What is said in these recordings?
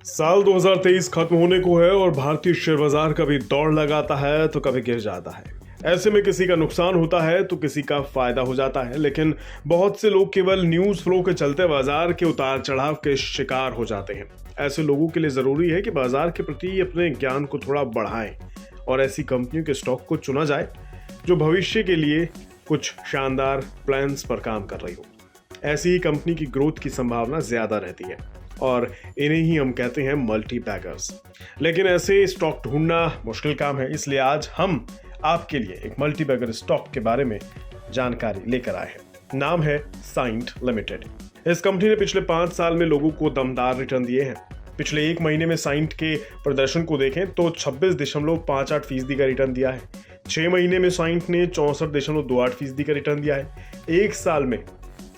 साल 2023 खत्म होने को है और भारतीय शेयर बाजार कभी दौड़ लगाता है तो कभी गिर जाता है। ऐसे में किसी का नुकसान होता है तो किसी का फायदा हो जाता है, लेकिन बहुत से लोग केवल न्यूज़ फ्लो के चलते बाजार के उतार चढ़ाव के शिकार हो जाते हैं। ऐसे लोगों के लिए जरूरी है कि बाजार के प्रति अपने ज्ञान को थोड़ा बढ़ाएं और ऐसी कंपनियों के स्टॉक को चुना जाए जो भविष्य के लिए कुछ शानदार प्लान्स पर काम कर रही हो। ऐसी ही कंपनी की ग्रोथ की संभावना ज्यादा रहती है और इन्हें ही हम कहते हैं मल्टी बैगर्स। लेकिन ऐसे स्टॉक ढूंढना मुश्किल काम है, इसलिए आज हम आपके लिए एक मल्टी बैगर स्टॉक के बारे में जानकारी लेकर आए हैं। नाम है साइंट लिमिटेड। इस कंपनी ने पिछले 5 साल में लोगों को दमदार रिटर्न दिए हैं। पिछले एक महीने में साइंट के प्रदर्शन को देखें तो 26.58% का रिटर्न दिया है। 6 महीने में साइंट ने 64.28% का रिटर्न दिया है। एक साल में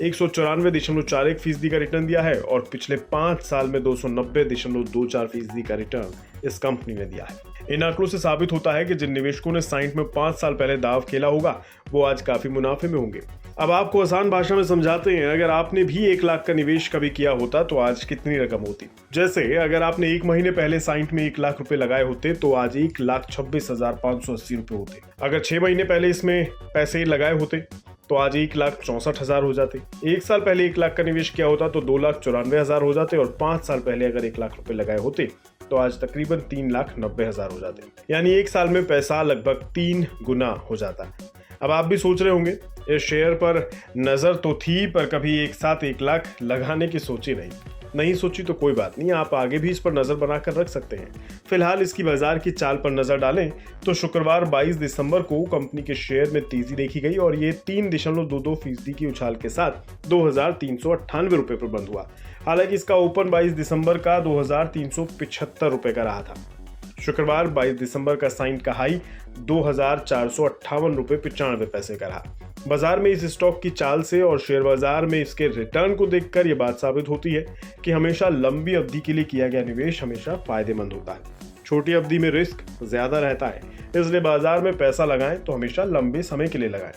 194.41% का रिटर्न दिया है और पिछले 5 साल में 290.24% का रिटर्न इस कंपनी ने दिया है। इन आंकड़ों से साबित होता है कि जिन निवेशकों ने साइंट में 5 साल पहले दांव खेला होगा वो आज काफी मुनाफे में होंगे। अब आपको आसान भाषा में समझाते हैं, अगर आपने भी 1 लाख का निवेश कभी किया होता तो आज कितनी रकम होती। जैसे अगर आपने 1 महीने पहले साइंट में 1 लाख रुपए लगाए होते तो आज 1,26,580 रुपए होते। अगर 6 महीने पहले इसमें पैसे लगाए होते तो आज 1,64,000 हो जाते। 1 साल पहले 1 लाख का निवेश किया होता तो 2,94,000 हो जाते और 5 साल पहले अगर 1 लाख रुपए लगाए होते तो आज तकरीबन 3,90,000 हो जाते। यानी 1 साल में पैसा लगभग 3 गुना हो जाता। अब आप भी सोच रहे होंगे इस शेयर पर नजर तो थी, पर कभी एक साथ 1 लाख लगाने की सोची नहीं सोची तो कोई बात नहीं, आप आगे भी इस पर नजर बनाकर रख सकते हैं। फिलहाल इसकी बाजार की चाल पर नजर डालें तो शुक्रवार 22 दिसंबर को कंपनी के शेयर में तेजी देखी गई और ये 3.22% की उछाल के साथ 2,398 रुपए पर बंद हुआ। हालांकि इसका ओपन 22 दिसंबर का 2,375 रुपए का रहा था। शुक्रवार 22 दिसंबर का साइंट का हाई 2,458 रुपए 95 पैसे का रहा। बाजार में इस स्टॉक की चाल से और शेयर बाजार में इसके रिटर्न को देखकर यह बात साबित होती है कि हमेशा लंबी अवधि के लिए किया गया निवेश हमेशा फायदेमंद होता है। छोटी अवधि में रिस्क ज्यादा रहता है, इसलिए बाजार में पैसा लगाएं तो हमेशा लंबे समय के लिए लगाएं।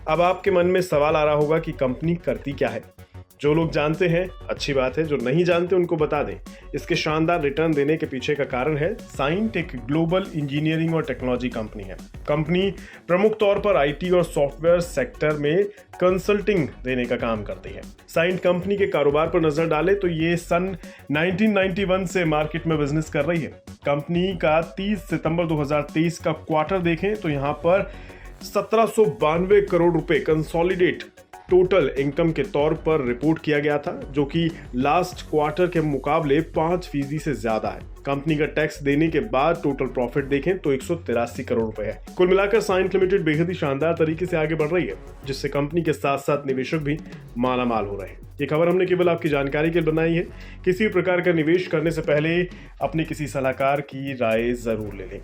अब आपके मन में सवाल आ रहा होगा कि कंपनी करती क्या है। जो लोग जानते हैं अच्छी बात है, जो नहीं जानते उनको बता दें। इसके शानदार रिटर्न देने के पीछे का कारण है साइंट एक ग्लोबल इंजीनियरिंग और टेक्नोलॉजी कंपनी है। कंपनी प्रमुख तौर पर आईटी और सॉफ्टवेयर सेक्टर में कंसल्टिंग देने का काम करती है। साइंट कंपनी के कारोबार पर नजर डालें तो ये सन 1991 से मार्केट में बिजनेस कर रही है। कंपनी का 30 सितंबर 2023 का क्वार्टर देखें तो यहाँ पर 1792 करोड़ रुपए कंसोलिडेट टोटल इनकम के तौर पर रिपोर्ट किया गया था, जो कि लास्ट क्वार्टर के मुकाबले 5% से ज्यादा है। कंपनी का टैक्स देने के बाद टोटल प्रॉफिट देखें तो 183 करोड़ रुपए है। कुल मिलाकर साइंट लिमिटेड बेहद ही शानदार तरीके से आगे बढ़ रही है, जिससे कंपनी के साथ साथ निवेशक भी मालामाल हो रहे हैं। ये खबर हमने केवल आपकी जानकारी के लिए बनाई है। किसी भी प्रकार का निवेश करने से पहले अपने किसी सलाहकार की राय जरूर ले लें।